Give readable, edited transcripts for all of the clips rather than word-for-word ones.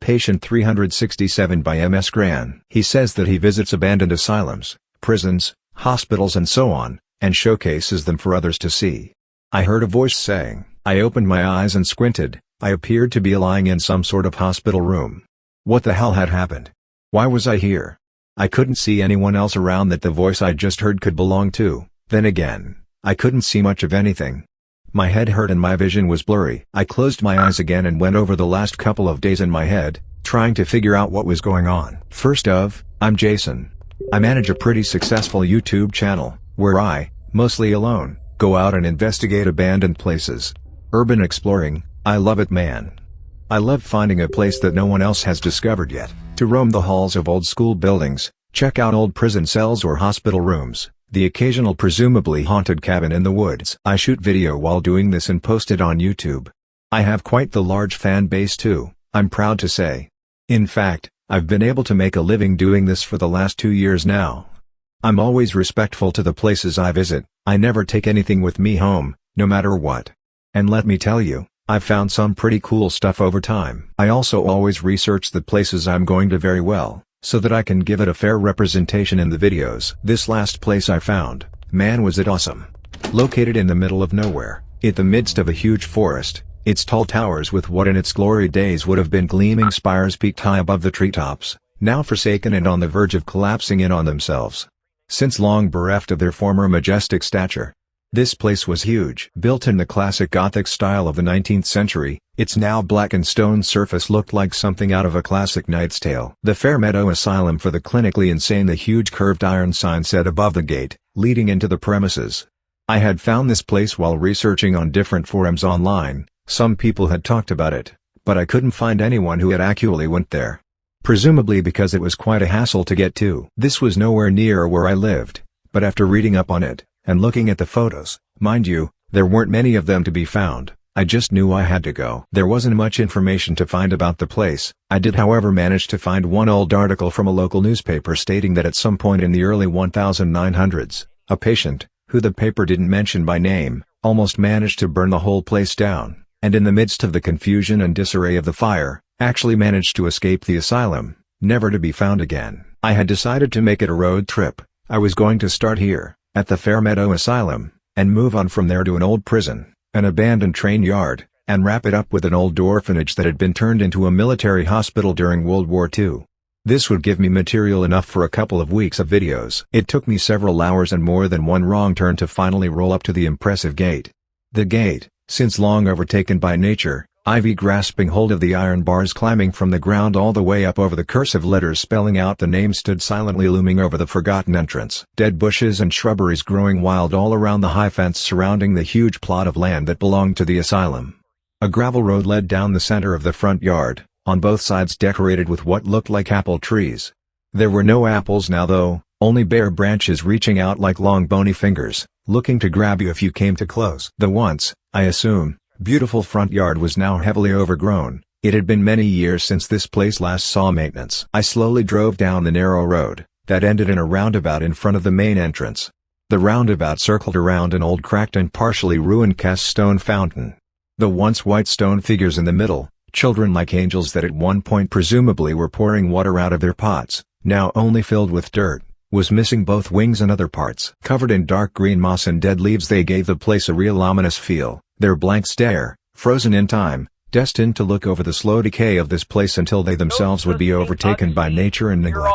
Patient 367 by M.S. Gran. He says that he visits abandoned asylums, prisons, hospitals and so on, and showcases them for others to see. I heard a voice saying, I opened my eyes and squinted. I appeared to be lying in some sort of hospital room. What the hell had happened? Why was I here? I couldn't see anyone else around that the voice I just heard could belong to. Then again, I couldn't see much of anything. My head hurt and my vision was blurry. I closed my eyes again and went over the last couple of days in my head, trying to figure out what was going on. First off, I'm Jason. I manage a pretty successful YouTube channel, where I, mostly alone, go out and investigate abandoned places. Urban exploring, I love it, man. I love finding a place that no one else has discovered yet, to roam the halls of old school buildings, check out old prison cells or hospital rooms, the occasional presumably haunted cabin in the woods. I shoot video while doing this and post it on YouTube. I have quite the large fan base too, I'm proud to say. In fact, I've been able to make a living doing this for the last 2 years now. I'm always respectful to the places I visit. I never take anything with me home, no matter what. And let me tell you, I've found some pretty cool stuff over time. I also always research the places I'm going to very well, so that I can give it a fair representation in the videos. This last place I found, man was it awesome. Located in the middle of nowhere, in the midst of a huge forest, its tall towers with what in its glory days would have been gleaming spires peaked high above the treetops, now forsaken and on the verge of collapsing in on themselves. Since long bereft of their former majestic stature. This place was huge. Built in the classic Gothic style of the 19th century, its now blackened stone surface looked like something out of a classic knight's tale. The Fairmeadow Asylum for the Clinically Insane, the huge curved iron sign said above the gate, leading into the premises. I had found this place while researching on different forums online. Some people had talked about it, but I couldn't find anyone who had actually went there. Presumably because it was quite a hassle to get to. This was nowhere near where I lived, but after reading up on it, and looking at the photos, mind you, there weren't many of them to be found, I just knew I had to go. There wasn't much information to find about the place. I did however manage to find one old article from a local newspaper stating that at some point in the early 1900s, a patient, who the paper didn't mention by name, almost managed to burn the whole place down, and in the midst of the confusion and disarray of the fire, actually managed to escape the asylum, never to be found again. I had decided to make it a road trip. I was going to start here, at the Fairmeadow Asylum, and move on from there to an old prison, an abandoned train yard, and wrap it up with an old orphanage that had been turned into a military hospital during World War II. This would give me material enough for a couple of weeks of videos. It took me several hours and more than one wrong turn to finally roll up to the impressive gate. The gate, since long overtaken by nature, ivy grasping hold of the iron bars climbing from the ground all the way up over the cursive letters spelling out the name, stood silently looming over the forgotten entrance. Dead bushes and shrubberies growing wild all around the high fence surrounding the huge plot of land that belonged to the asylum. A gravel road led down the center of the front yard, on both sides decorated with what looked like apple trees. There were no apples now though, only bare branches reaching out like long bony fingers, looking to grab you if you came too close. The once, I assume, beautiful front yard was now heavily overgrown. It had been many years since this place last saw maintenance. I slowly drove down the narrow road, that ended in a roundabout in front of the main entrance. The roundabout circled around an old cracked and partially ruined cast stone fountain. The once white stone figures in the middle, children like angels that at one point presumably were pouring water out of their pots, now only filled with dirt, was missing both wings and other parts. Covered in dark green moss and dead leaves, they gave the place a real ominous feel. Their blank stare, frozen in time, destined to look over the slow decay of this place until they themselves would be overtaken by nature and neglect.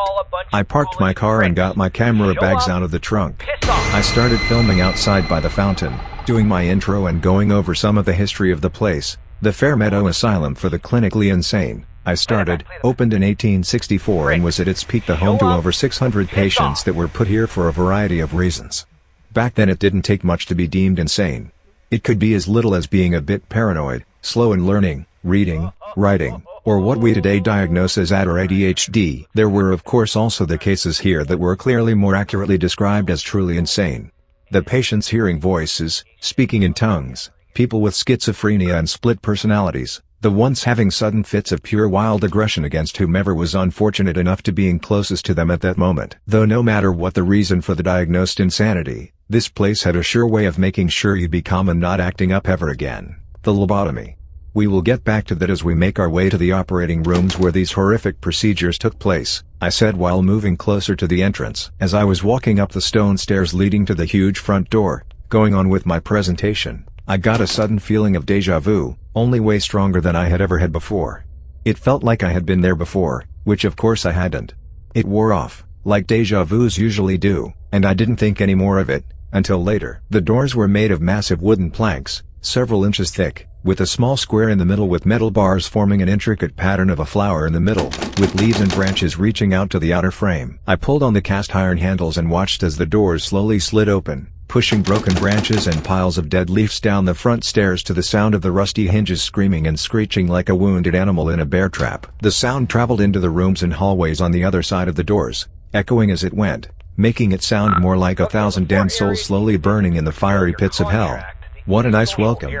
I parked my car and got my camera bags out of the trunk. I started filming outside by the fountain, doing my intro and going over some of the history of the place. The Fairmeadow Asylum for the Clinically Insane, opened in 1864 and was at its peak the home to over 600 patients that were put here for a variety of reasons. Back then it didn't take much to be deemed insane. It could be as little as being a bit paranoid, slow in learning, reading, writing, or what we today diagnose as AD or ADHD. There were of course also the cases here that were clearly more accurately described as truly insane. The patients hearing voices, speaking in tongues, people with schizophrenia and split personalities, the ones having sudden fits of pure wild aggression against whomever was unfortunate enough to being closest to them at that moment. Though no matter what the reason for the diagnosed insanity, this place had a sure way of making sure you'd be calm and not acting up ever again: the lobotomy. We will get back to that as we make our way to the operating rooms where these horrific procedures took place, I said while moving closer to the entrance. As I was walking up the stone stairs leading to the huge front door, going on with my presentation, I got a sudden feeling of déjà vu, only way stronger than I had ever had before. It felt like I had been there before, which of course I hadn't. It wore off, like déjà vus usually do, and I didn't think any more of it, until later. The doors were made of massive wooden planks, several inches thick, with a small square in the middle with metal bars forming an intricate pattern of a flower in the middle, with leaves and branches reaching out to the outer frame. I pulled on the cast iron handles and watched as the doors slowly slid open, pushing broken branches and piles of dead leaves down the front stairs to the sound of the rusty hinges screaming and screeching like a wounded animal in a bear trap. The sound traveled into the rooms and hallways on the other side of the doors, echoing as it went, making it sound more like 1,000 damned souls slowly burning in the fiery pits of hell. What a nice welcome,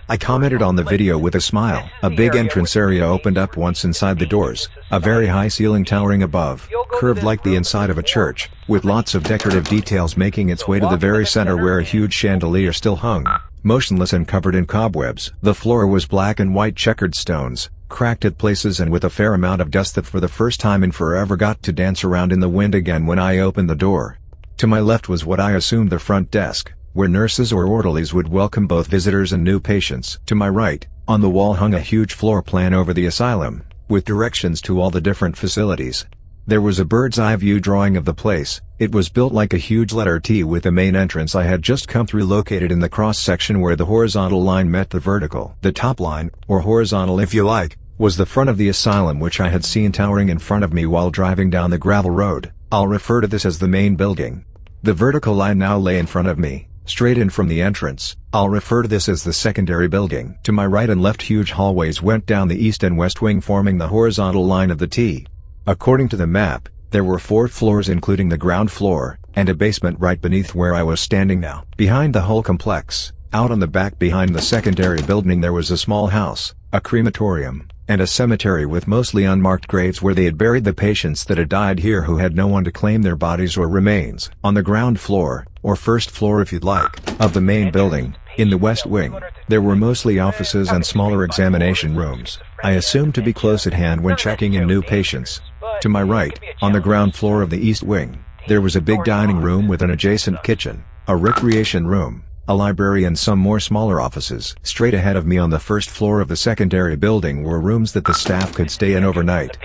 I commented on the video with a smile. A big entrance area opened up once inside the doors, a very high ceiling towering above, curved like the inside of a church, with lots of decorative details making its way to the very center where a huge chandelier still hung, motionless and covered in cobwebs. The floor was black and white checkered stones, cracked at places and with a fair amount of dust that for the first time in forever got to dance around in the wind again when I opened the door. To my left was what I assumed the front desk, where nurses or orderlies would welcome both visitors and new patients. To my right, on the wall hung a huge floor plan over the asylum, with directions to all the different facilities. There was a bird's eye view drawing of the place. It was built like a huge letter T with the main entrance I had just come through located in the cross section where the horizontal line met the vertical. The top line, or horizontal if you like, was the front of the asylum which I had seen towering in front of me while driving down the gravel road. I'll refer to this as the main building. The vertical line now lay in front of me, straight in from the entrance. I'll refer to this as the secondary building. To my right and left huge hallways went down the east and west wing forming the horizontal line of the T. According to the map, there were 4 floors including the ground floor, and a basement right beneath where I was standing now. Behind the whole complex, out on the back behind the secondary building there was a small house, a crematorium, and a cemetery with mostly unmarked graves where they had buried the patients that had died here who had no one to claim their bodies or remains. On the ground floor, or first floor if you'd like, of the main building, in the west wing, there were mostly offices and smaller examination rooms, I assumed to be close at hand when checking in new patients. To my right, on the ground floor of the east wing, there was a big dining room with an adjacent kitchen, a recreation room, a library and some more smaller offices. Straight ahead of me on the first floor of the secondary building were rooms that the staff could stay in overnight.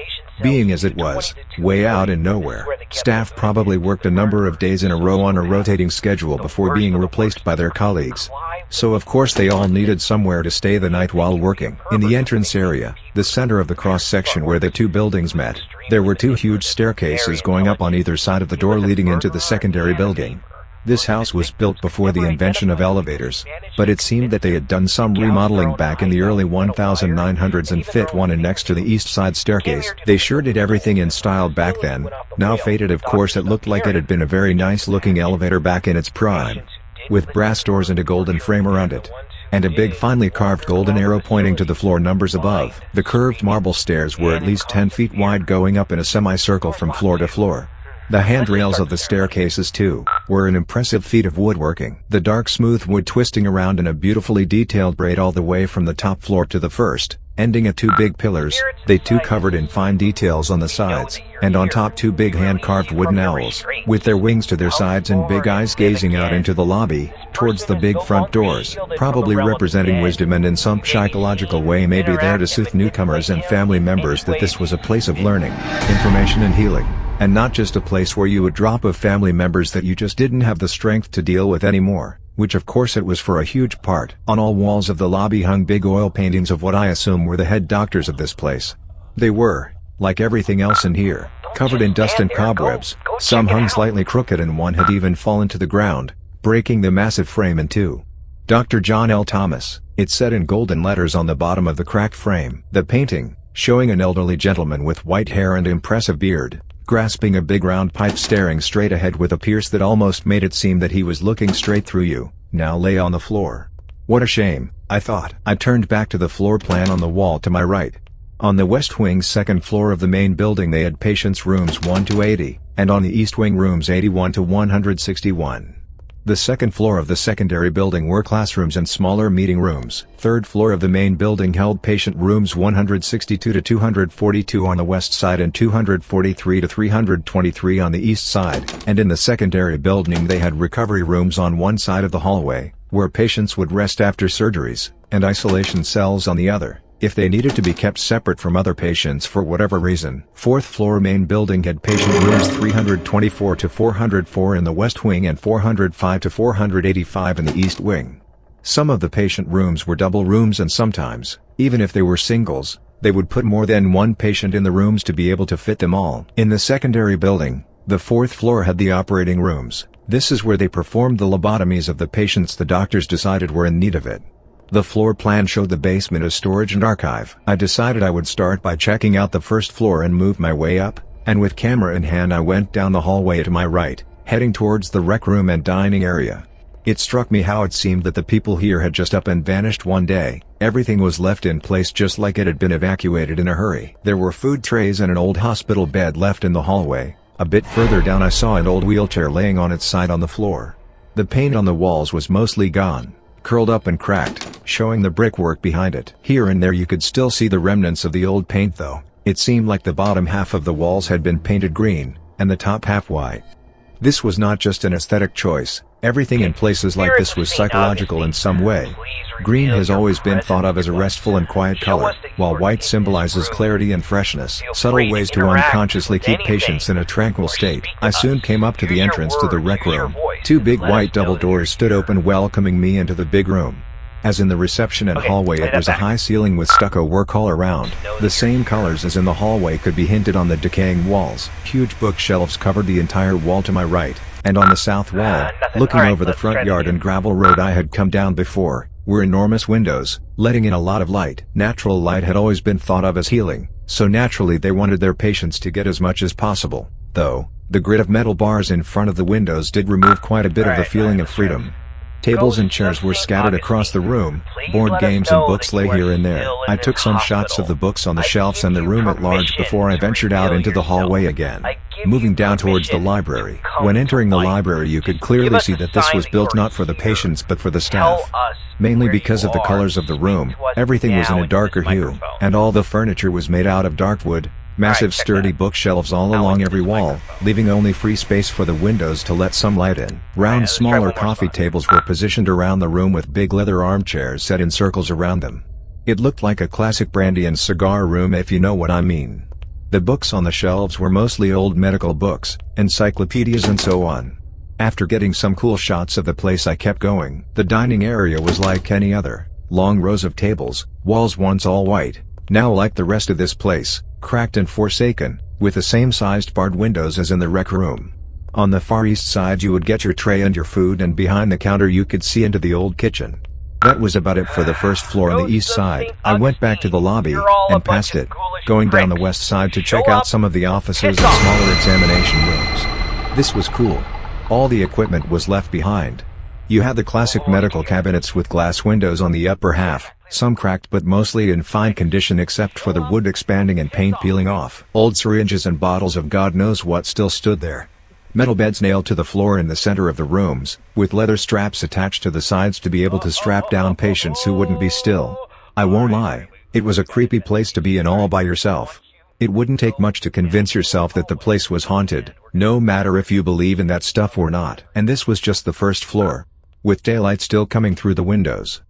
Being as it was, way out in nowhere, staff probably worked a number of days in a row on a rotating schedule before being replaced by their colleagues. So of course they all needed somewhere to stay the night while working. In the entrance area, the center of the cross-section where the 2 buildings met, there were 2 huge staircases going up on either side of the door leading into the secondary building. This house was built before the invention of elevators, but it seemed that they had done some remodeling back in the early 1900s and fit one in next to the east side staircase. They sure did everything in style back then. Now faded of course, it looked like it had been a very nice looking elevator back in its prime, with brass doors and a golden frame around it, and a big finely carved golden arrow pointing to the floor numbers above. The curved marble stairs were at least 10 feet wide going up in a semicircle from floor to floor. The handrails of the staircases too, were an impressive feat of woodworking. The dark smooth wood twisting around in a beautifully detailed braid all the way from the top floor to the first, ending at 2 big pillars, they too covered in fine details on the sides, and on top 2 big hand-carved wooden owls, with their wings to their sides and big eyes gazing out into the lobby, towards the big front doors, probably representing wisdom and in some psychological way maybe there to soothe newcomers and family members that this was a place of learning, information and healing, and not just a place where you would drop off family members that you just didn't have the strength to deal with anymore, which of course it was for a huge part. On all walls of the lobby hung big oil paintings of what I assume were the head doctors of this place. They were, like everything else in here, covered in dust and cobwebs, some hung slightly crooked and one had even fallen to the ground, breaking the massive frame in 2. Dr. John L. Thomas, it said in golden letters on the bottom of the cracked frame. The painting, showing an elderly gentleman with white hair and impressive beard, grasping a big round pipe staring straight ahead with a pierce that almost made it seem that he was looking straight through you, now lay on the floor. What a shame, I thought. I turned back to the floor plan on the wall to my right. On the west wing's second floor of the main building they had patients' rooms 1 to 80, and on the east wing rooms 81 to 161. The second floor of the secondary building were classrooms and smaller meeting rooms. Third floor of the main building held patient rooms 162 to 242 on the west side and 243 to 323 on the east side. And in the secondary building they had recovery rooms on one side of the hallway, where patients would rest after surgeries, and isolation cells on the other, if they needed to be kept separate from other patients for whatever reason. Fourth floor main building had patient rooms 324 to 404 in the west wing and 405 to 485 in the east wing. Some of the patient rooms were double rooms, and sometimes, even if they were singles, they would put more than one patient in the rooms to be able to fit them all. In the secondary building, the fourth floor had the operating rooms. This is where they performed the lobotomies of the patients the doctors decided were in need of it. The floor plan showed the basement as storage and archive. I decided I would start by checking out the first floor and move my way up, and with camera in hand I went down the hallway to my right, heading towards the rec room and dining area. It struck me how it seemed that the people here had just up and vanished one day. Everything was left in place just like it had been evacuated in a hurry. There were food trays and an old hospital bed left in the hallway. A bit further down I saw an old wheelchair laying on its side on the floor. The paint on the walls was mostly gone, curled up and cracked, showing the brickwork behind it. Here and there you could still see the remnants of the old paint though. It seemed like the bottom half of the walls had been painted green, and the top half white. This was not just an aesthetic choice, everything in places like this was psychological in some way. Green has always been thought of as a restful and quiet color, while white symbolizes clarity and freshness. Subtle ways to unconsciously keep patients in a tranquil state. I soon came up to the entrance to the rec room. Two big white double doors stood open welcoming me into the big room. As in the reception and hallway, it was a high ceiling with stucco work all around. The same colors as in the hallway could be hinted on the decaying walls. Huge bookshelves covered the entire wall to my right, and on the south wall, looking over the front yard and gravel road I had come down before, were enormous windows, letting in a lot of light. Natural light had always been thought of as healing, so naturally they wanted their patients to get as much as possible, though, the grid of metal bars in front of the windows did remove quite a bit of the feeling of freedom. Tables and chairs were scattered across the room, board games and books lay here and there. I took some shots of the books on the shelves and the room at large before I ventured out into the hallway again, moving down towards the library. When entering the library you could clearly see that this was built not for the patients but for the staff. Mainly because of the colors of the room, everything was in a darker hue, and all the furniture was made out of dark wood. Massive sturdy bookshelves all along every wall, leaving only free space for the windows to let some light in. Round smaller coffee tables were positioned around the room with big leather armchairs set in circles around them. It looked like a classic brandy and cigar room if you know what I mean. The books on the shelves were mostly old medical books, encyclopedias and so on. After getting some cool shots of the place I kept going. The dining area was like any other, long rows of tables, walls once all white, now like the rest of this place, cracked and forsaken, with the same sized barred windows as in the rec room. On the far east side you would get your tray and your food, and behind the counter you could see into the old kitchen. That was about it for the first floor on the east side. I went back to the lobby, and past it, going down the west side to check out some of the offices and smaller examination rooms. This was cool. All the equipment was left behind. You had the classic medical cabinets with glass windows on the upper half, some cracked but mostly in fine condition except for the wood expanding and paint peeling off. Old syringes and bottles of God knows what still stood there. Metal beds nailed to the floor in the center of the rooms, with leather straps attached to the sides to be able to strap down patients who wouldn't be still. I won't lie, it was a creepy place to be in all by yourself. It wouldn't take much to convince yourself that the place was haunted, no matter if you believe in that stuff or not. And this was just the first floor, with daylight still coming through the windows.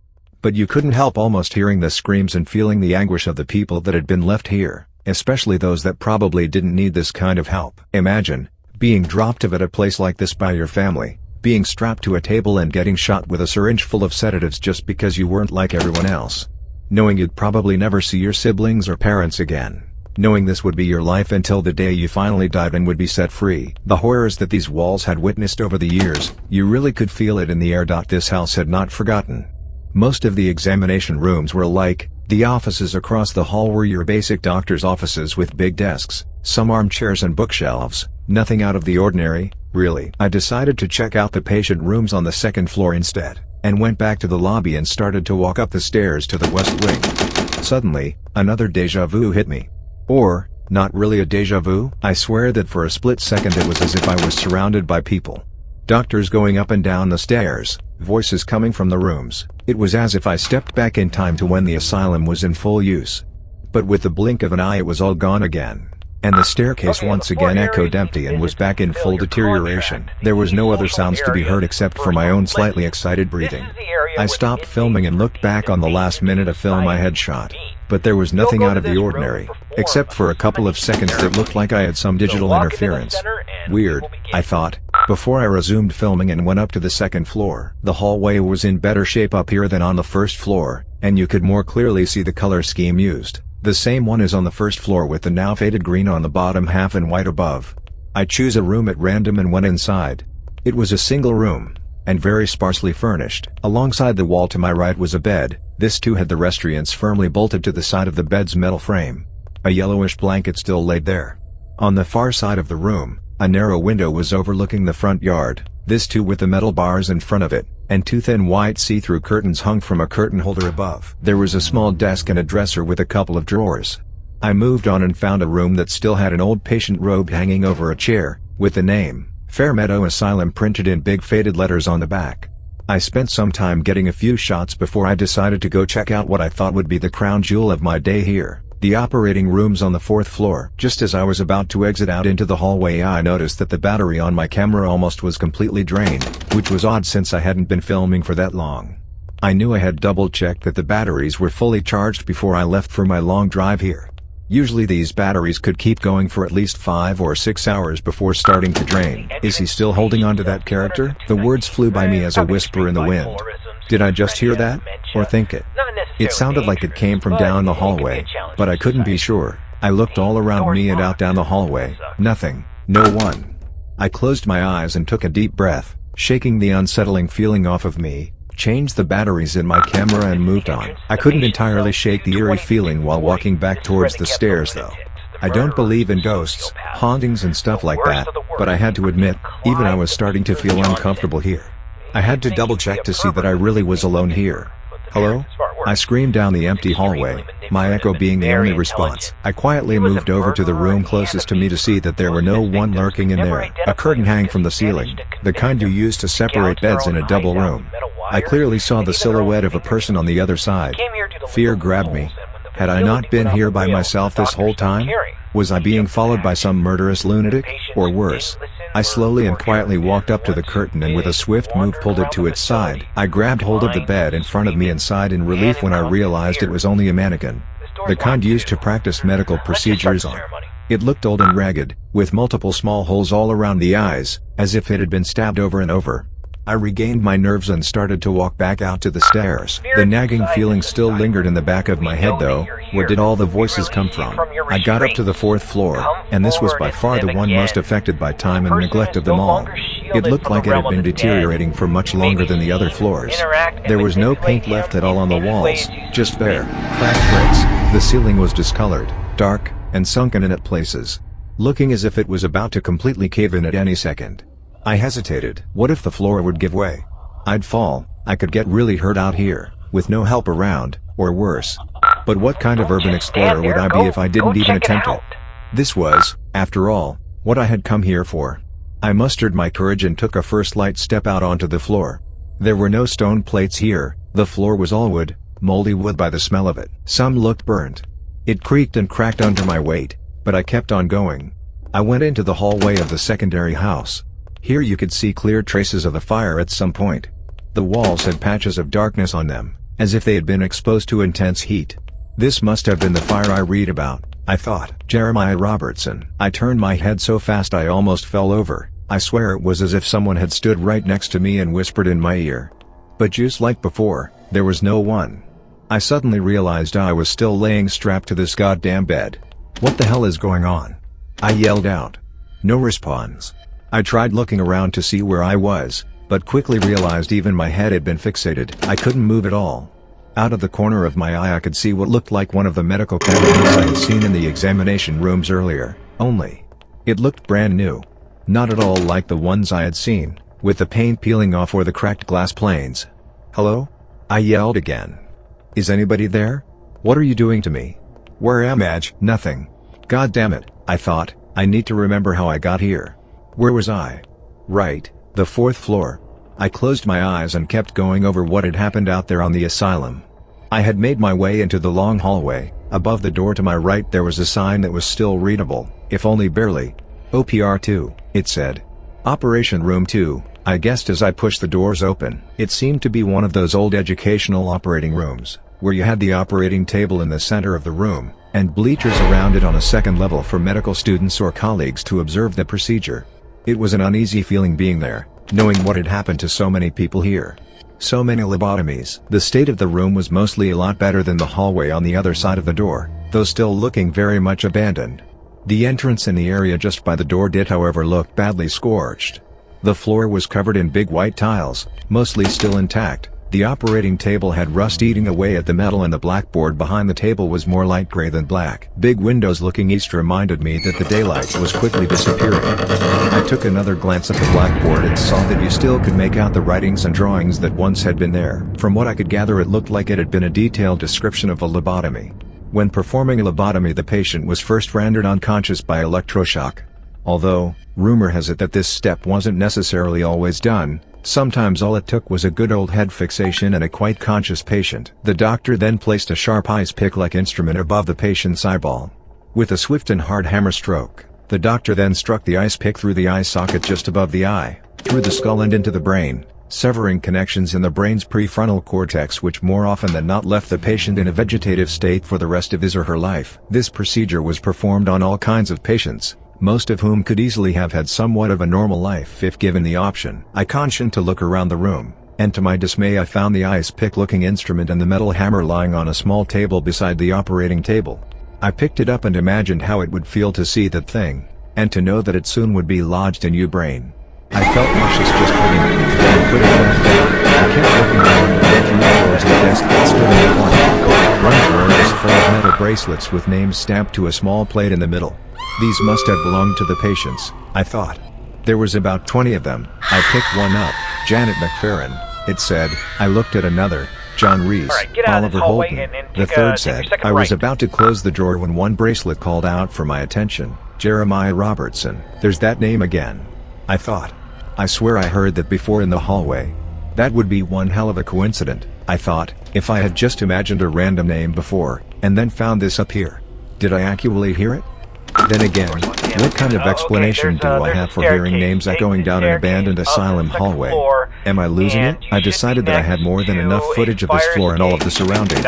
But you couldn't help almost hearing the screams and feeling the anguish of the people that had been left here, especially those that probably didn't need this kind of help. Imagine being dropped off at a place like this by your family, being strapped to a table and getting shot with a syringe full of sedatives just because you weren't like everyone else. Knowing you'd probably never see your siblings or parents again. Knowing this would be your life until the day you finally died and would be set free. The horrors that these walls had witnessed over the years, you really could feel it in the air. This house had not forgotten. Most of the examination rooms were alike. The offices across the hall were your basic doctor's offices with big desks, some armchairs and bookshelves, nothing out of the ordinary, really. I decided to check out the patient rooms on the second floor instead, and went back to the lobby and started to walk up the stairs to the west wing. Suddenly, another deja vu hit me. Or, not really a deja vu. I swear that for a split second it was as if I was surrounded by people. Doctors going up and down the stairs, voices coming from the rooms. It was as if I stepped back in time to when the asylum was in full use. But with the blink of an eye it was all gone again. And the staircase once again echoed empty and was back in full deterioration. There was no other sounds to be heard except for my own slightly excited breathing. I stopped filming and looked back on the last minute of film I had shot. But there was nothing out of the ordinary, except for a couple of seconds that looked like I had some digital interference. Weird, I thought, before I resumed filming and went up to the second floor. The hallway was in better shape up here than on the first floor, and you could more clearly see the color scheme used. The same one as on the first floor with the now faded green on the bottom half and white above. I chose a room at random and went inside. It was a single room, and very sparsely furnished. Alongside the wall to my right was a bed. This too had the restraints firmly bolted to the side of the bed's metal frame. A yellowish blanket still laid there. On the far side of the room, a narrow window was overlooking the front yard, this too with the metal bars in front of it, and two thin white see-through curtains hung from a curtain holder above. There was a small desk and a dresser with a couple of drawers. I moved on and found a room that still had an old patient robe hanging over a chair, with the name, Fairmeadow Asylum printed in big faded letters on the back. I spent some time getting a few shots before I decided to go check out what I thought would be the crown jewel of my day here, the operating rooms on the 4th floor. Just as I was about to exit out into the hallway I noticed that the battery on my camera almost was completely drained, which was odd since I hadn't been filming for that long. I knew I had double-checked that the batteries were fully charged before I left for my long drive here. Usually these batteries could keep going for at least 5 or 6 hours before starting to drain. Is he still holding on to that character? The words flew by me as a whisper in the wind. Did I just hear that? Or think it? It sounded like it came from down the hallway, but I couldn't be sure. I looked all around me and out down the hallway. Nothing. No one. I closed my eyes and took a deep breath, shaking the unsettling feeling off of me, changed the batteries in my camera and moved on. I couldn't entirely shake the eerie feeling while walking back towards the stairs though. I don't believe in ghosts, hauntings and stuff like that, but I had to admit, even I was starting to feel uncomfortable here. I had to double check to see that I really was alone here. Hello? I screamed down the empty hallway, my echo being the only response. I quietly moved over to the room closest to me to see that there were no one lurking in there. A curtain hang from the ceiling, the kind you use to separate beds in a double room. I clearly saw the silhouette of a person on the other side. Fear grabbed me. Had I not been here by myself this whole time? Was I being followed by some murderous lunatic, or worse? I slowly and quietly walked up to the curtain and with a swift move pulled it to its side. I grabbed hold of the bed in front of me and sighed in relief when I realized it was only a mannequin. The kind used to practice medical procedures on. It looked old and ragged, with multiple small holes all around the eyes, as if it had been stabbed over and over. I regained my nerves and started to walk back out to the stairs. The nagging feeling still lingered in the back of my head though. Where did all the voices come from? I got up to the 4th floor, and this was by far the one most affected by time and neglect of them all. It looked like it had been deteriorating for much longer than the other floors. There was no paint left at all on the walls, just bare, cracked bricks. The ceiling was discolored, dark, and sunken in at places, looking as if it was about to completely cave in at any second. I hesitated. What if the floor would give way? I'd fall. I could get really hurt out here, with no help around, or worse. But what kind of urban explorer would I be if I didn't even attempt it? This was, after all, what I had come here for. I mustered my courage and took a first light step out onto the floor. There were no stone plates here, the floor was all wood, moldy wood by the smell of it. Some looked burnt. It creaked and cracked under my weight, but I kept on going. I went into the hallway of the secondary house. Here you could see clear traces of a fire at some point. The walls had patches of darkness on them, as if they had been exposed to intense heat. This must have been the fire I read about, I thought. Jeremiah Robertson. I turned my head so fast I almost fell over. I swear it was as if someone had stood right next to me and whispered in my ear. But just like before, there was no one. I suddenly realized I was still laying strapped to this goddamn bed. What the hell is going on? I yelled out. No response. I tried looking around to see where I was, but quickly realized even my head had been fixated. I couldn't move at all. Out of the corner of my eye I could see what looked like one of the medical cabinets I had seen in the examination rooms earlier, only it looked brand new. Not at all like the ones I had seen, with the paint peeling off or the cracked glass planes. Hello? I yelled again. Is anybody there? What are you doing to me? Where am I? Nothing. God damn it, I thought, I need to remember how I got here. Where was I? Right. The fourth floor. I closed my eyes and kept going over what had happened out there on the asylum. I had made my way into the long hallway. Above the door to my right there was a sign that was still readable, if only barely. OPR 2, it said. Operation Room 2, I guessed as I pushed the doors open. It seemed to be one of those old educational operating rooms, where you had the operating table in the center of the room, and bleachers around it on a second level for medical students or colleagues to observe the procedure. It was an uneasy feeling being there, knowing what had happened to so many people here. So many lobotomies. The state of the room was mostly a lot better than the hallway on the other side of the door, though still looking very much abandoned. The entrance in the area just by the door did however look badly scorched. The floor was covered in big white tiles, mostly still intact. The operating table had rust eating away at the metal and the blackboard behind the table was more light gray than black. Big windows looking east reminded me that the daylight was quickly disappearing. I took another glance at the blackboard and saw that you still could make out the writings and drawings that once had been there. From what I could gather it looked like it had been a detailed description of a lobotomy. When performing a lobotomy the patient was first rendered unconscious by electroshock. Although, rumor has it that this step wasn't necessarily always done. Sometimes all it took was a good old head fixation and a quite conscious patient. The doctor then placed a sharp ice pick-like instrument above the patient's eyeball. With a swift and hard hammer stroke, the doctor then struck the ice pick through the eye socket just above the eye, through the skull and into the brain, severing connections in the brain's prefrontal cortex which more often than not left the patient in a vegetative state for the rest of his or her life. This procedure was performed on all kinds of patients, most of whom could easily have had somewhat of a normal life if given the option. I cautioned to look around the room, and to my dismay I found the ice pick-looking instrument and the metal hammer lying on a small table beside the operating table. I picked it up and imagined how it would feel to see that thing, and to know that it soon would be lodged in your brain. I felt nauseous just holding it, and put it back down. I kept looking around and went through towards the desk that stood in the corner. One drawer was full of metal bracelets with names stamped to a small plate in the middle. These must have belonged to the patients, I thought. There was about 20 of them. I picked one up. Janet McFerrin, it said. I looked at another. John Reese, Oliver Holden. The third said. I was about to close the drawer when one bracelet called out for my attention. Jeremiah Robertson. There's that name again. I thought. I swear I heard that before in the hallway. That would be one hell of a coincidence, I thought, if I had just imagined a random name before, and then found this up here. Did I actually hear it? Then again, what kind of explanation do I have for hearing names echoing down an abandoned asylum hallway? Am I losing it? I decided that I had more than enough footage of this floor and all of the surroundings.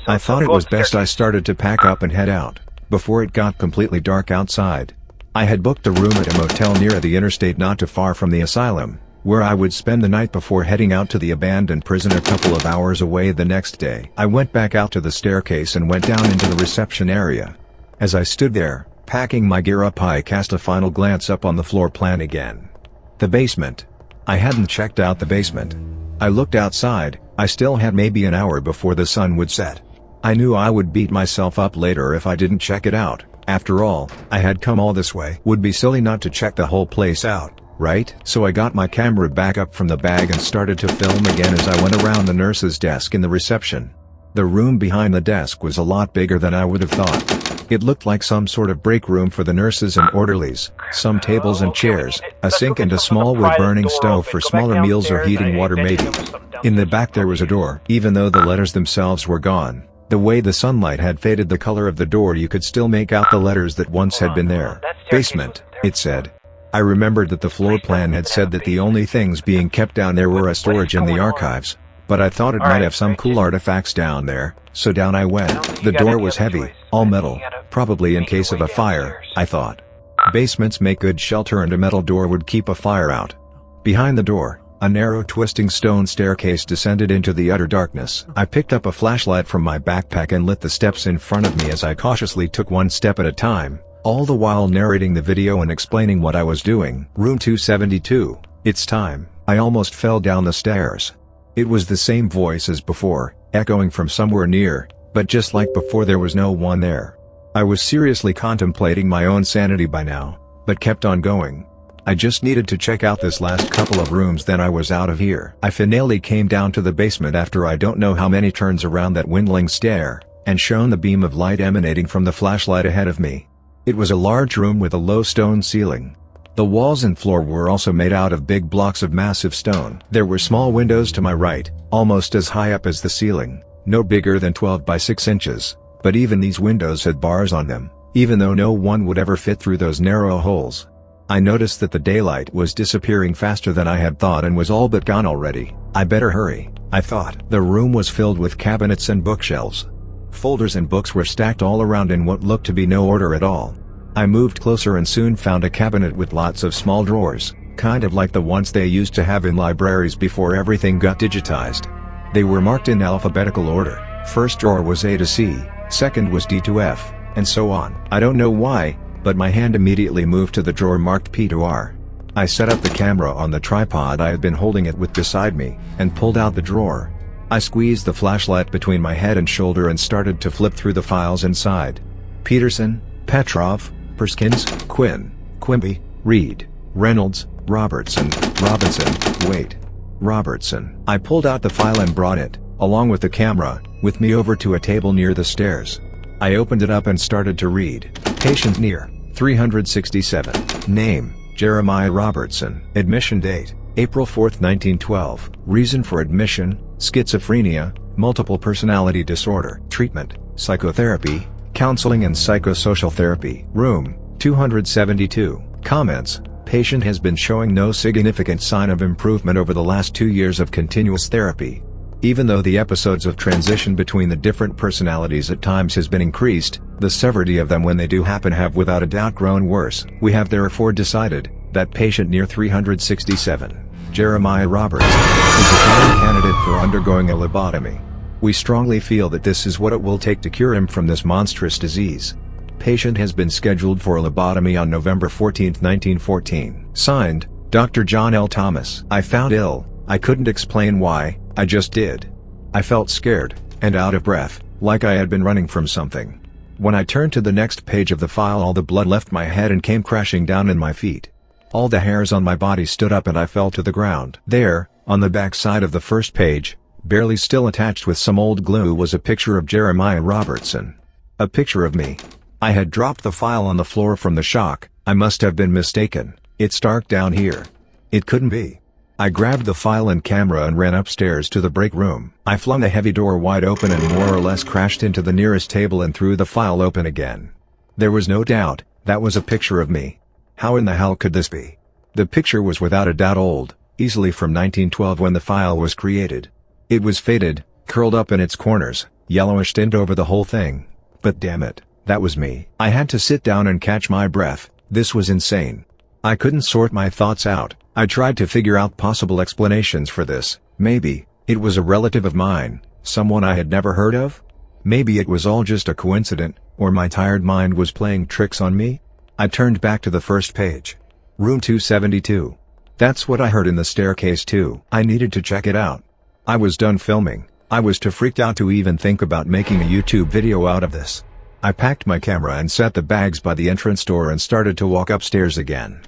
I thought it was best I started to pack up and head out, before it got completely dark outside. I had booked a room at a motel near the interstate not too far from the asylum, where I would spend the night before heading out to the abandoned prison a couple of hours away the next day. I went back out to the staircase and went down into the reception area. As I stood there, packing my gear up, I cast a final glance up on the floor plan again. The basement. I hadn't checked out the basement. I looked outside. I still had maybe an hour before the sun would set. I knew I would beat myself up later if I didn't check it out. After all, I had come all this way. Would be silly not to check the whole place out, right? So I got my camera back up from the bag and started to film again as I went around the nurse's desk in the reception. The room behind the desk was a lot bigger than I would have thought. It looked like some sort of break room for the nurses and orderlies, some tables and chairs, a sink and a small wood-burning stove for smaller meals or heating water maybe. In the back there was a door. Even though the letters themselves were gone, the way the sunlight had faded the color of the door you could still make out the letters that once had been there. Basement, it said. I remembered that the floor plan had said that the only things being kept down there were a storage and the archives. But I thought it might have some cool artifacts down there, so down I went. The door was heavy, all metal, probably in case of a fire, I thought. Basements make good shelter and a metal door would keep a fire out. Behind the door, a narrow twisting stone staircase descended into the utter darkness. I picked up a flashlight from my backpack and lit the steps in front of me as I cautiously took one step at a time, all the while narrating the video and explaining what I was doing. Room 272, it's time. I almost fell down the stairs. It was the same voice as before, echoing from somewhere near, but just like before there was no one there. I was seriously contemplating my own sanity by now, but kept on going. I just needed to check out this last couple of rooms, then I was out of here. I finally came down to the basement after I don't know how many turns around that windling stair, and shone the beam of light emanating from the flashlight ahead of me. It was a large room with a low stone ceiling. The walls and floor were also made out of big blocks of massive stone. There were small windows to my right, almost as high up as the ceiling, no bigger than 12 by 6 inches, but even these windows had bars on them, even though no one would ever fit through those narrow holes. I noticed that the daylight was disappearing faster than I had thought and was all but gone already. I better hurry, I thought. The room was filled with cabinets and bookshelves. Folders and books were stacked all around in what looked to be no order at all. I moved closer and soon found a cabinet with lots of small drawers, kind of like the ones they used to have in libraries before everything got digitized. They were marked in alphabetical order. First drawer was A to C, second was D to F, and so on. I don't know why, but my hand immediately moved to the drawer marked P to R. I set up the camera on the tripod I had been holding it with beside me, and pulled out the drawer. I squeezed the flashlight between my head and shoulder and started to flip through the files inside. Peterson, Petrov, Perskins, Quinn, Quimby, Reed, Reynolds, Robertson, Robinson, wait. Robertson. I pulled out the file and brought it, along with the camera, with me over to a table near the stairs. I opened it up and started to read. Patient near, 367. Name, Jeremiah Robertson. Admission date, April 4, 1912. Reason for admission, schizophrenia, multiple personality disorder. Treatment, psychotherapy, counseling and psychosocial therapy. Room, 272. Comments, patient has been showing no significant sign of improvement over the last 2 years of continuous therapy. Even though the episodes of transition between the different personalities at times has been increased, the severity of them when they do happen have without a doubt grown worse. We have therefore decided that patient near 367, Jeremiah Robertson, is a prime candidate for undergoing a lobotomy. We strongly feel that this is what it will take to cure him from this monstrous disease. Patient has been scheduled for a lobotomy on November 14, 1914. Signed, Dr. John L. Thomas. I found ill. I couldn't explain why, I just did. I felt scared, and out of breath, like I had been running from something. When I turned to the next page of the file, all the blood left my head and came crashing down in my feet. All the hairs on my body stood up and I fell to the ground. There, on the back side of the first page, barely still attached with some old glue, was a picture of Jeremiah Robertson. A picture of me. I had dropped the file on the floor from the shock. I must have been mistaken. It's dark down here. It couldn't be. I grabbed the file and camera and ran upstairs to the break room. I flung the heavy door wide open and more or less crashed into the nearest table and threw the file open again. There was no doubt, that was a picture of me. How in the hell could this be? The picture was without a doubt old, easily from 1912 when the file was created. It was faded, curled up in its corners, yellowish tint over the whole thing. But damn it, that was me. I had to sit down and catch my breath. This was insane. I couldn't sort my thoughts out. I tried to figure out possible explanations for this. Maybe it was a relative of mine, someone I had never heard of. Maybe it was all just a coincidence, or my tired mind was playing tricks on me. I turned back to the first page. Room 272. That's what I heard in the staircase too. I needed to check it out. I was done filming. I was too freaked out to even think about making a YouTube video out of this. I packed my camera and set the bags by the entrance door and started to walk upstairs again.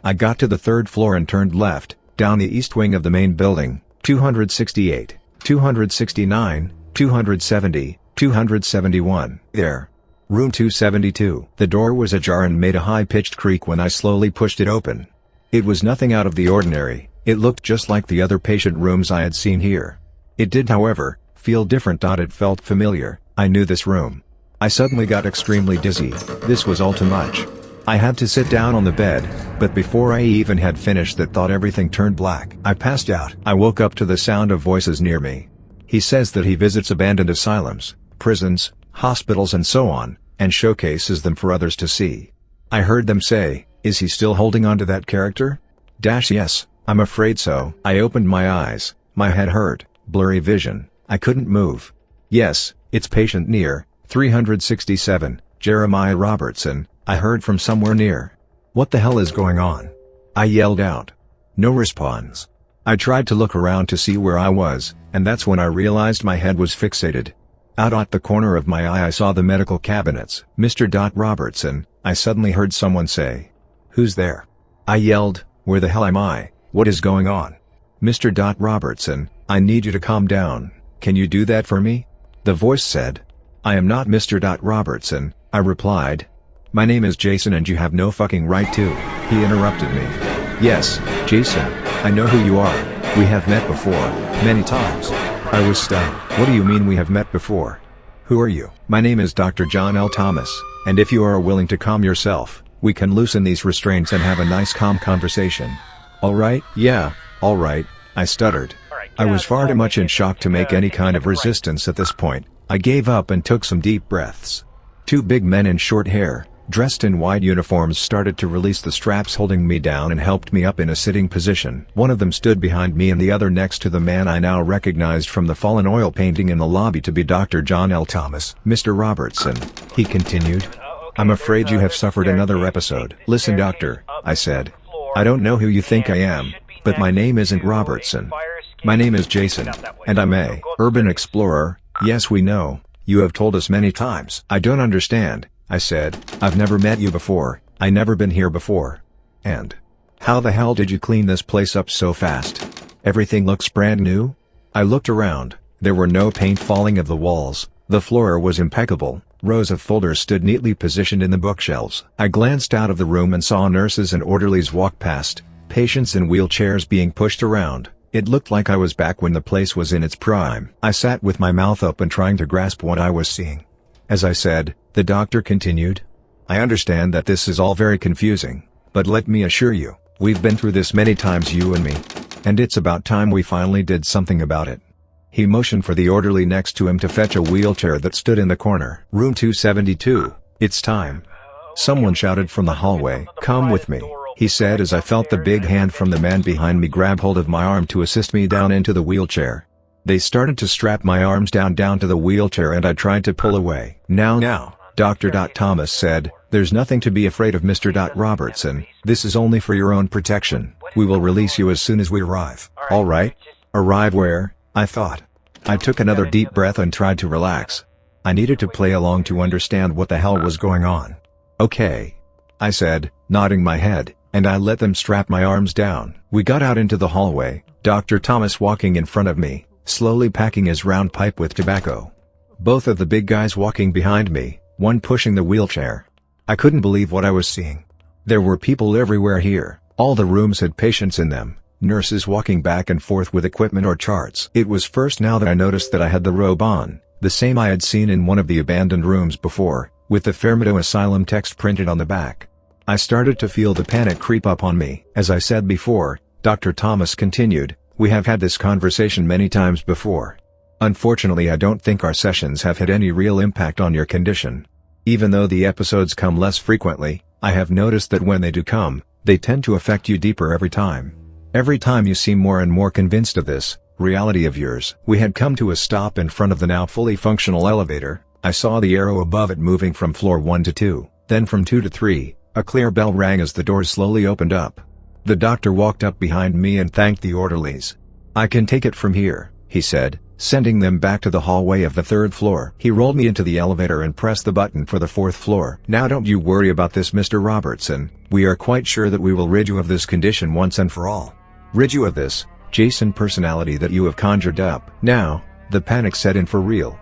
I got to the third floor and turned left, down the east wing of the main building, 268, 269, 270, 271. There. Room 272. The door was ajar and made a high-pitched creak when I slowly pushed it open. It was nothing out of the ordinary. It looked just like the other patient rooms I had seen here. It did, however, feel different. It felt familiar. I knew this room. I suddenly got extremely dizzy. This was all too much. I had to sit down on the bed, but before I even had finished that thought, everything turned black. I passed out. I woke up to the sound of voices near me. He says that he visits abandoned asylums, prisons, hospitals and so on, and showcases them for others to see. I heard them say, "Is he still holding on to that character?" Yes, I'm afraid so. I opened my eyes. My head hurt, blurry vision. I couldn't move. Yes, it's patient near, 367, Jeremiah Robertson, I heard from somewhere near. What the hell is going on? I yelled out. No response. I tried to look around to see where I was, and that's when I realized my head was fixated. Out at the corner of my eye I saw the medical cabinets. Mr. Robertson, I suddenly heard someone say. Who's there? I yelled, where the hell am I? What is going on? Mr. Robertson, I need you to calm down. Can you do that for me? The voice said. I am not Mr. Robertson, I replied. My name is Jason and you have no fucking right to. He interrupted me. Yes, Jason, I know who you are. We have met before, many times. I was stunned. What do you mean we have met before? Who are you? My name is Dr. John L. Thomas, and if you are willing to calm yourself, we can loosen these restraints and have a nice calm conversation. Alright? Yeah, alright, I stuttered. I was far too much in shock to make any kind of resistance at this point. I gave up and took some deep breaths. Two big men in short hair, dressed in white uniforms, started to release the straps holding me down and helped me up in a sitting position. One of them stood behind me and the other next to the man I now recognized from the fallen oil painting in the lobby to be Dr. John L. Thomas. Mr. Robertson, he continued. I'm afraid you have suffered another episode. Listen, doctor, I said. I don't know who you think I am, but my name isn't Robertson. My name is Jason, and I'm a urban explorer. Yes, we know. You have told us many times. I don't understand, I said. I've never met you before. I never been here before. And how the hell did you clean this place up so fast? Everything looks brand new? I looked around. There were no paint falling of the walls. The floor was impeccable. Rows of folders stood neatly positioned in the bookshelves. I glanced out of the room and saw nurses and orderlies walk past, patients in wheelchairs being pushed around. It looked like I was back when the place was in its prime. I sat with my mouth open trying to grasp what I was seeing. As I said, the doctor continued. I understand that this is all very confusing, but let me assure you, we've been through this many times, you and me. And it's about time we finally did something about it. He motioned for the orderly next to him to fetch a wheelchair that stood in the corner. Room 272, it's time. Someone shouted from the hallway. Come with me, he said as I felt the big hand from the man behind me grab hold of my arm to assist me down into the wheelchair. They started to strap my arms down to the wheelchair and I tried to pull away. Now, Dr. Thomas said, there's nothing to be afraid of, Mr. Robertson. This is only for your own protection. We will release you as soon as we arrive. All right? Arrive where? I thought. I took another deep breath and tried to relax. I needed to play along to understand what the hell was going on. Okay, I said, nodding my head, and I let them strap my arms down. We got out into the hallway, Dr. Thomas walking in front of me, slowly packing his round pipe with tobacco. Both of the big guys walking behind me, one pushing the wheelchair. I couldn't believe what I was seeing. There were people everywhere here. All the rooms had patients in them, nurses walking back and forth with equipment or charts. It was first now that I noticed that I had the robe on, the same I had seen in one of the abandoned rooms before, with the Fairmeadow Asylum text printed on the back. I started to feel the panic creep up on me. As I said before, Dr. Thomas continued, we have had this conversation many times before. Unfortunately, I don't think our sessions have had any real impact on your condition. Even though the episodes come less frequently, I have noticed that when they do come, they tend to affect you deeper every time. Every time you seem more and more convinced of this reality of yours. We had come to a stop in front of the now fully functional elevator. I saw the arrow above it moving from floor 1 to 2, then from 2 to 3. A clear bell rang as the doors slowly opened up. The doctor walked up behind me and thanked the orderlies. I can take it from here, he said, sending them back to the hallway of the 3rd floor. He rolled me into the elevator and pressed the button for the 4th floor. Now don't you worry about this, Mr. Robertson. We are quite sure that we will rid you of this condition once and for all. Rid you of this, Jason personality that you have conjured up. Now, the panic set in for real.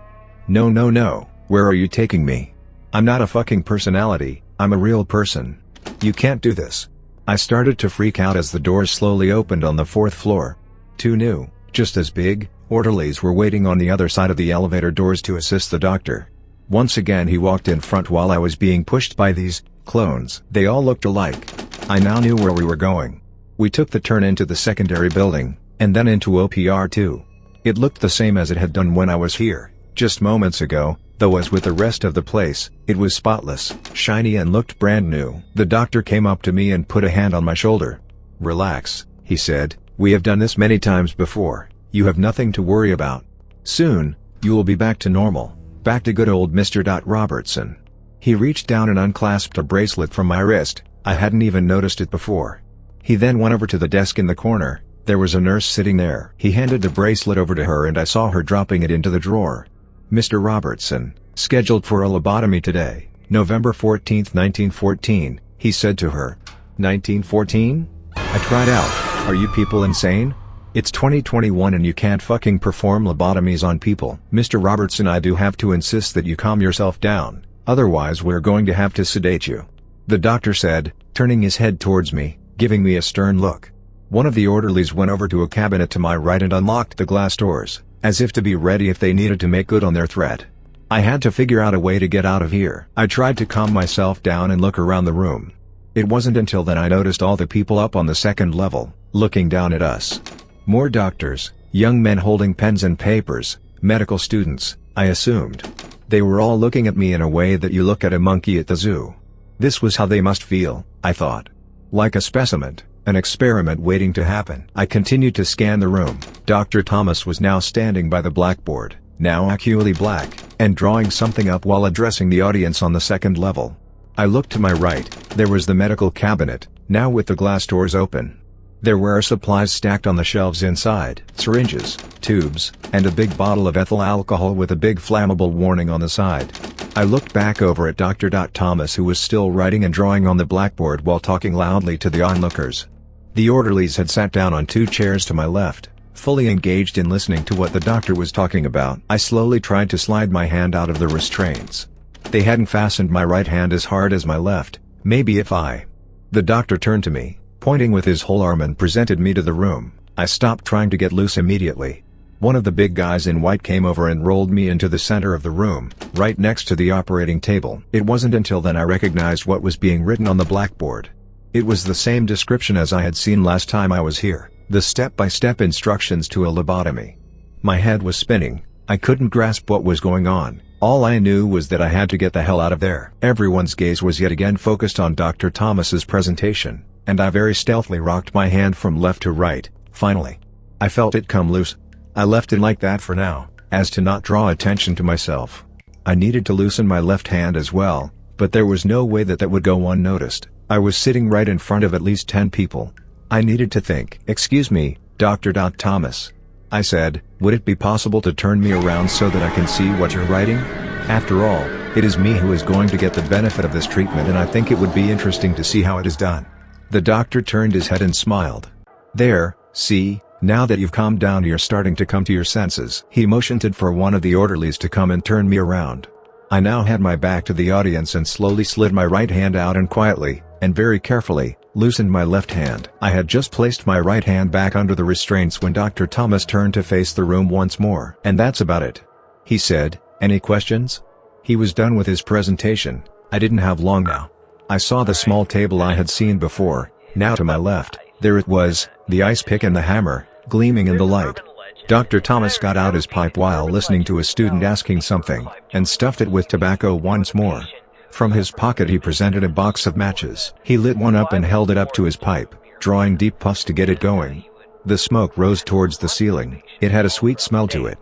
No, where are you taking me? I'm not a fucking personality, I'm a real person. You can't do this. I started to freak out as the doors slowly opened on the 4th floor. 2 new, just as big, orderlies were waiting on the other side of the elevator doors to assist the doctor. Once again he walked in front while I was being pushed by these clones. They all looked alike. I now knew where we were going. We took the turn into the secondary building, and then into OPR 2. It looked the same as it had done when I was here, just moments ago, though as with the rest of the place, it was spotless, shiny and looked brand new. The doctor came up to me and put a hand on my shoulder. Relax, he said, we have done this many times before, you have nothing to worry about. Soon, you will be back to normal, back to good old Mr. Robertson. He reached down and unclasped a bracelet from my wrist. I hadn't even noticed it before. He then went over to the desk in the corner. There was a nurse sitting there. He handed the bracelet over to her and I saw her dropping it into the drawer. Mr. Robertson, scheduled for a lobotomy today, November 14, 1914, he said to her. 1914? I cried out, are you people insane? It's 2021 and you can't fucking perform lobotomies on people. Mr. Robertson, I do have to insist that you calm yourself down. Otherwise we're going to have to sedate you," the doctor said, turning his head towards me, giving me a stern look. One of the orderlies went over to a cabinet to my right and unlocked the glass doors, as if to be ready if they needed to make good on their threat. I had to figure out a way to get out of here. I tried to calm myself down and look around the room. It wasn't until then I noticed all the people up on the second level, looking down at us. More doctors, young men holding pens and papers, medical students, I assumed. They were all looking at me in a way that you look at a monkey at the zoo. This was how they must feel, I thought. Like a specimen, an experiment waiting to happen. I continued to scan the room. Dr. Thomas was now standing by the blackboard, now acutely black, and drawing something up while addressing the audience on the second level. I looked to my right, there was the medical cabinet, now with the glass doors open. There were supplies stacked on the shelves inside, syringes, tubes, and a big bottle of ethyl alcohol with a big flammable warning on the side. I looked back over at Dr. Thomas, who was still writing and drawing on the blackboard while talking loudly to the onlookers. The orderlies had sat down on 2 chairs to my left, fully engaged in listening to what the doctor was talking about. I slowly tried to slide my hand out of the restraints. They hadn't fastened my right hand as hard as my left. Maybe if I... The doctor turned to me, pointing with his whole arm, and presented me to the room. I stopped trying to get loose immediately. One of the big guys in white came over and rolled me into the center of the room, right next to the operating table. It wasn't until then I recognized what was being written on the blackboard. It was the same description as I had seen last time I was here, the step-by-step instructions to a lobotomy. My head was spinning. I couldn't grasp what was going on. All I knew was that I had to get the hell out of there. Everyone's gaze was yet again focused on Dr. Thomas's presentation, and I very stealthily rocked my hand from left to right. Finally, I felt it come loose. I left it like that for now, as to not draw attention to myself. I needed to loosen my left hand as well, but there was no way that would go unnoticed. I was sitting right in front of at least 10 people. I needed to think. "Excuse me, Dr. Thomas," I said, "would it be possible to turn me around so that I can see what you're writing? After all, it is me who is going to get the benefit of this treatment, and I think it would be interesting to see how it is done." The doctor turned his head and smiled. "There, see, now that you've calmed down you're starting to come to your senses." He motioned for one of the orderlies to come and turn me around. I now had my back to the audience and slowly slid my right hand out and quietly, and very carefully, loosened my left hand. I had just placed my right hand back under the restraints when Dr. Thomas turned to face the room once more. "And that's about it," he said. "Any questions?" He was done with his presentation. I didn't have long now. I saw the small table I had seen before. Now to my left, there it was, the ice pick and the hammer, gleaming in the light. Dr. Thomas got out his pipe while listening to a student asking something, and stuffed it with tobacco once more. From his pocket he presented a box of matches. He lit one up and held it up to his pipe, drawing deep puffs to get it going. The smoke rose towards the ceiling. It had a sweet smell to it.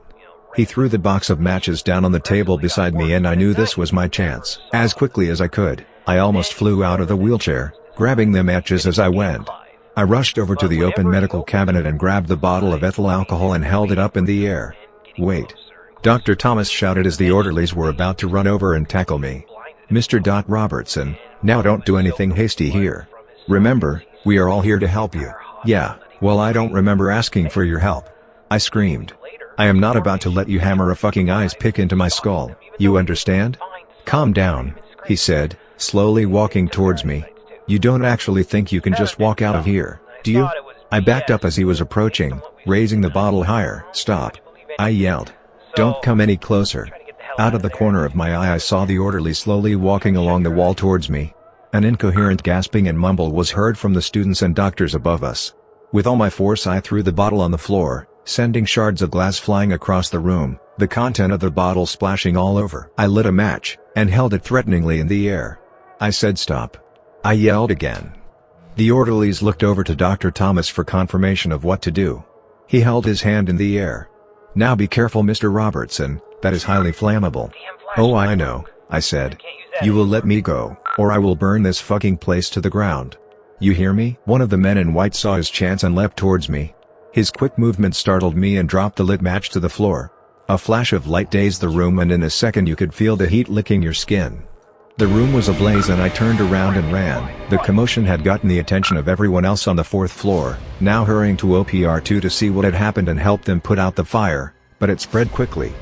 He threw the box of matches down on the table beside me, and I knew this was my chance. As quickly as I could, I almost flew out of the wheelchair, grabbing the matches as I went. I rushed over to the open medical cabinet and grabbed the bottle of ethyl alcohol and held it up in the air. "Wait!" Dr. Thomas shouted as the orderlies were about to run over and tackle me. "Mr. Robertson, now don't do anything hasty here. Remember, we are all here to help you." "Yeah, well, I don't remember asking for your help," I screamed. "I am not about to let you hammer a fucking ice pick into my skull, you understand?" "Calm down," he said, slowly walking towards me. "You don't actually think you can just walk out of here, do you?" I backed up as he was approaching, raising the bottle higher. "Stop!" I yelled. "Don't come any closer." Out of the corner of my eye I saw the orderly slowly walking along the wall towards me. An incoherent gasping and mumble was heard from the students and doctors above us. With all my force I threw the bottle on the floor, sending shards of glass flying across the room, the content of the bottle splashing all over. I lit a match, and held it threateningly in the air. I said stop. I yelled again. The orderlies looked over to Dr. Thomas for confirmation of what to do. He held his hand in the air. "Now be careful, Mr. Robertson, that is highly flammable." "Oh, I know," I said. "You will let me go, or I will burn this fucking place to the ground. You hear me?" One of the men in white saw his chance and leapt towards me. His quick movement startled me and dropped the lit match to the floor. A flash of light dazed the room, and in a second you could feel the heat licking your skin. The room was ablaze and I turned around and ran. The commotion had gotten the attention of everyone else on the fourth floor, now hurrying to OPR2 to see what had happened and help them put out the fire, but it spread quickly.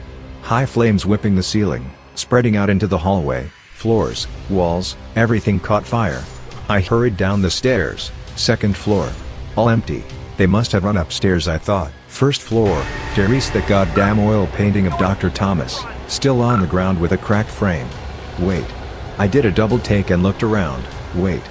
High flames whipping the ceiling, spreading out into the hallway, Floors, walls, everything caught fire. I hurried down the stairs, second floor. All empty. They must have run upstairs, I thought. First floor, there is the goddamn oil painting of Dr. Thomas, still on the ground with a cracked frame. Wait. I did a double take and looked around. Wait.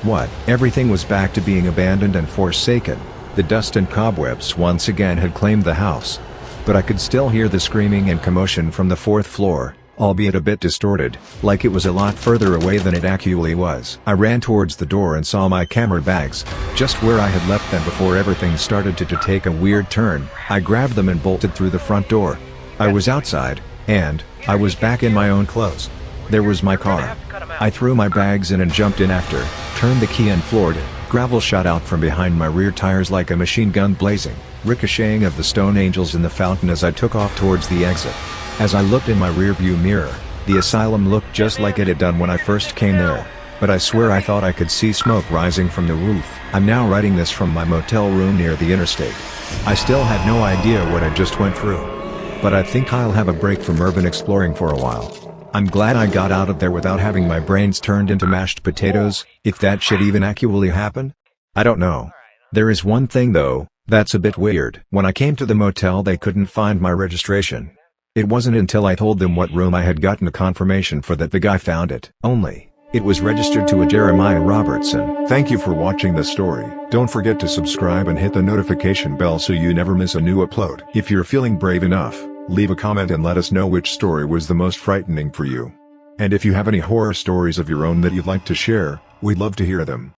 What? Everything was back to being abandoned and forsaken. The dust and cobwebs once again had claimed the house. But I could still hear the screaming and commotion from the fourth floor, albeit a bit distorted, like it was a lot further away than it actually was. I ran towards the door and saw my camera bags, just where I had left them before everything started to take a weird turn. I grabbed them and bolted through the front door. I was outside, and I was back in my own clothes. There was my car. I threw my bags in and jumped in after, turned the key and floored it. Gravel shot out from behind my rear tires like a machine gun blazing, ricocheting of the stone angels in the fountain as I took off towards the exit. As I looked in my rearview mirror, the asylum looked just like it had done when I first came there. But I swear I thought I could see smoke rising from the roof. I'm now writing this from my motel room near the interstate. I still had no idea what I just went through. But I think I'll have a break from urban exploring for a while. I'm glad I got out of there without having my brains turned into mashed potatoes, if that shit even actually happened. I don't know. There is one thing though, that's a bit weird. When I came to the motel they couldn't find my registration. It wasn't until I told them what room I had gotten a confirmation for that the guy found it. Only, it was registered to a Jeremiah Robertson. Thank you for watching the story. Don't forget to subscribe and hit the notification bell so you never miss a new upload. If you're feeling brave enough, leave a comment and let us know which story was the most frightening for you. And if you have any horror stories of your own that you'd like to share, we'd love to hear them.